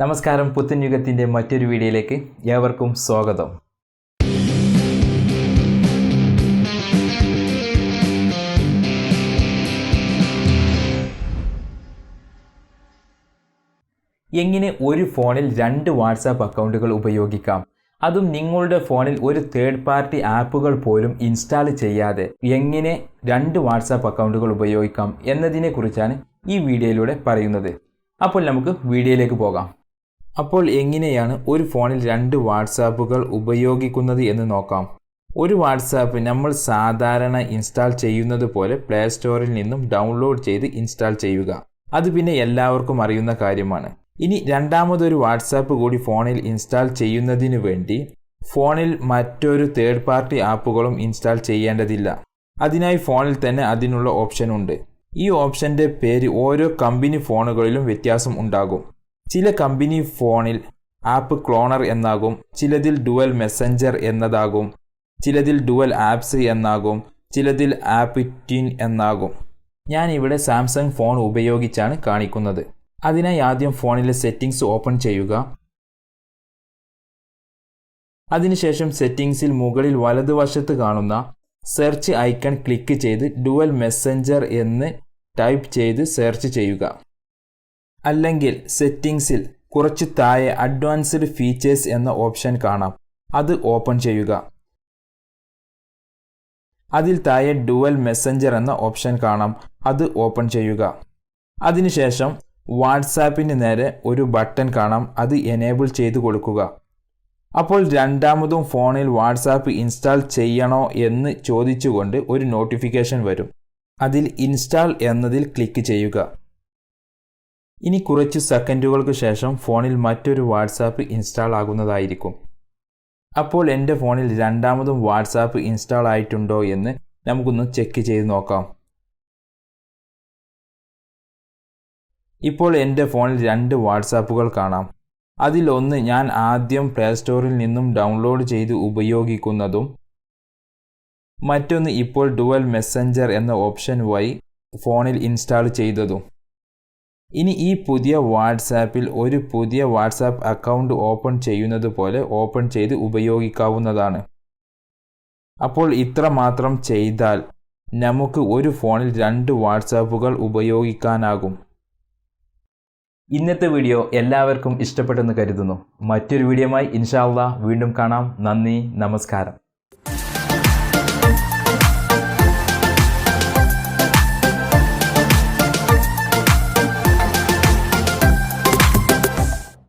നമസ്കാരം, പുത്തൻ യുഗത്തിൻ്റെ മറ്റൊരു വീഡിയോയിലേക്ക് ഏവർക്കും സ്വാഗതം. എങ്ങനെ ഒരു ഫോണിൽ 2 വാട്സാപ്പ് അക്കൗണ്ടുകൾ ഉപയോഗിക്കാം? അതും നിങ്ങളുടെ ഫോണിൽ ഒരു തേർഡ് പാർട്ടി ആപ്പുകൾ പോലും ഇൻസ്റ്റാൾ ചെയ്യാതെ എങ്ങനെ 2 വാട്സാപ്പ് അക്കൗണ്ടുകൾ ഉപയോഗിക്കാം എന്നതിനെക്കുറിച്ചാണ് ഈ വീഡിയോയിലൂടെ പറയുന്നത്. അപ്പോൾ നമുക്ക് വീഡിയോയിലേക്ക് പോകാം. അപ്പോൾ എങ്ങനെയാണ് ഒരു ഫോണിൽ 2 വാട്സാപ്പുകൾ ഉപയോഗിക്കുന്നത് എന്ന് നോക്കാം. ഒരു വാട്സാപ്പ് നമ്മൾ സാധാരണ ഇൻസ്റ്റാൾ ചെയ്യുന്നത് പോലെ പ്ലേ സ്റ്റോറിൽ നിന്നും ഡൗൺലോഡ് ചെയ്ത് ഇൻസ്റ്റാൾ ചെയ്യുക. അത് പിന്നെ എല്ലാവർക്കും അറിയുന്ന കാര്യമാണ്. ഇനി രണ്ടാമതൊരു വാട്സാപ്പ് കൂടി ഫോണിൽ ഇൻസ്റ്റാൾ ചെയ്യുന്നതിന് വേണ്ടി ഫോണിൽ മറ്റൊരു തേർഡ് പാർട്ടി ആപ്പുകളും ഇൻസ്റ്റാൾ ചെയ്യേണ്ടതില്ല. അതിനായി ഫോണിൽ തന്നെ അതിനുള്ള ഓപ്ഷൻ ഉണ്ട്. ഈ ഓപ്ഷൻ്റെ പേര് ഓരോ കമ്പനി ഫോണുകളിലും വ്യത്യാസം ഉണ്ടാകും. ചില കമ്പനി ഫോണിൽ ആപ്പ് ക്ലോണർ എന്നാകും, ചിലതിൽ ഡുവൽ മെസ്സഞ്ചർ എന്നതാകും, ചിലതിൽ ഡുവൽ ആപ്സ് എന്നാകും, ചിലതിൽ ആപ്പ് ട്വിൻ എന്നാകും. ഞാൻ ഇവിടെ സാംസങ് ഫോൺ ഉപയോഗിച്ചാണ് കാണിക്കുന്നത്. അതിനായി ആദ്യം ഫോണിലെ സെറ്റിംഗ്സ് ഓപ്പൺ ചെയ്യുക. അതിനുശേഷം സെറ്റിംഗ്സിൽ മുകളിൽ വലതുവശത്ത് കാണുന്ന സെർച്ച് ഐക്കൺ ക്ലിക്ക് ചെയ്ത് ഡുവൽ മെസ്സഞ്ചർ എന്ന് ടൈപ്പ് ചെയ്ത് സെർച്ച് ചെയ്യുക. അല്ലെങ്കിൽ സെറ്റിംഗ്സിൽ കുറച്ച് താഴെ അഡ്വാൻസ്ഡ് ഫീച്ചേഴ്സ് എന്ന ഓപ്ഷൻ കാണാം. അത് ഓപ്പൺ ചെയ്യുക. അതിൽ താഴെ ഡുവൽ മെസ്സഞ്ചർ എന്ന ഓപ്ഷൻ കാണാം. അത് ഓപ്പൺ ചെയ്യുക. അതിനുശേഷം വാട്സാപ്പിന് നേരെ ഒരു ബട്ടൺ കാണാം. അത് എനേബിൾ ചെയ്ത് കൊടുക്കുക. അപ്പോൾ രണ്ടാമതും ഫോണിൽ വാട്സാപ്പ് ഇൻസ്റ്റാൾ ചെയ്യണോ എന്ന് ചോദിച്ചുകൊണ്ട് ഒരു നോട്ടിഫിക്കേഷൻ വരും. അതിൽ ഇൻസ്റ്റാൾ എന്നതിൽ ക്ലിക്ക് ചെയ്യുക. ഇനി കുറച്ച് സെക്കൻഡുകൾക്ക് ശേഷം ഫോണിൽ മറ്റൊരു വാട്സാപ്പ് ഇൻസ്റ്റാൾ ആകുന്നതായിരിക്കും. അപ്പോൾ എൻ്റെ ഫോണിൽ രണ്ടാമതും വാട്സാപ്പ് ഇൻസ്റ്റാൾ ആയിട്ടുണ്ടോ എന്ന് നമുക്കൊന്ന് ചെക്ക് ചെയ്ത് നോക്കാം. ഇപ്പോൾ എൻ്റെ ഫോണിൽ 2 വാട്സാപ്പുകൾ കാണാം. അതിലൊന്ന് ഞാൻ ആദ്യം പ്ലേ സ്റ്റോറിൽ നിന്നും ഡൗൺലോഡ് ചെയ്ത് ഉപയോഗിക്കുന്നതും മറ്റൊന്ന് ഇപ്പോൾ ഡുവൽ മെസ്സഞ്ചർ എന്ന ഓപ്ഷൻ വഴി ഫോണിൽ ഇൻസ്റ്റാൾ ചെയ്തതും. ഇനി ഈ പുതിയ വാട്സാപ്പിൽ ഒരു പുതിയ വാട്സാപ്പ് അക്കൗണ്ട് ഓപ്പൺ ചെയ്യുന്നത് പോലെ ഓപ്പൺ ചെയ്ത് ഉപയോഗിക്കാവുന്നതാണ്. അപ്പോൾ ഇത്ര മാത്രം ചെയ്താൽ നമുക്ക് ഒരു ഫോണിൽ 2 വാട്സാപ്പുകൾ ഉപയോഗിക്കാനാകും. ഇന്നത്തെ വീഡിയോ എല്ലാവർക്കും ഇഷ്ടപ്പെട്ടെന്ന് കരുതുന്നു. മറ്റൊരു വീഡിയോയുമായി ഇൻഷാ അല്ലാഹ് വീണ്ടും കാണാം. നന്ദി, നമസ്കാരം.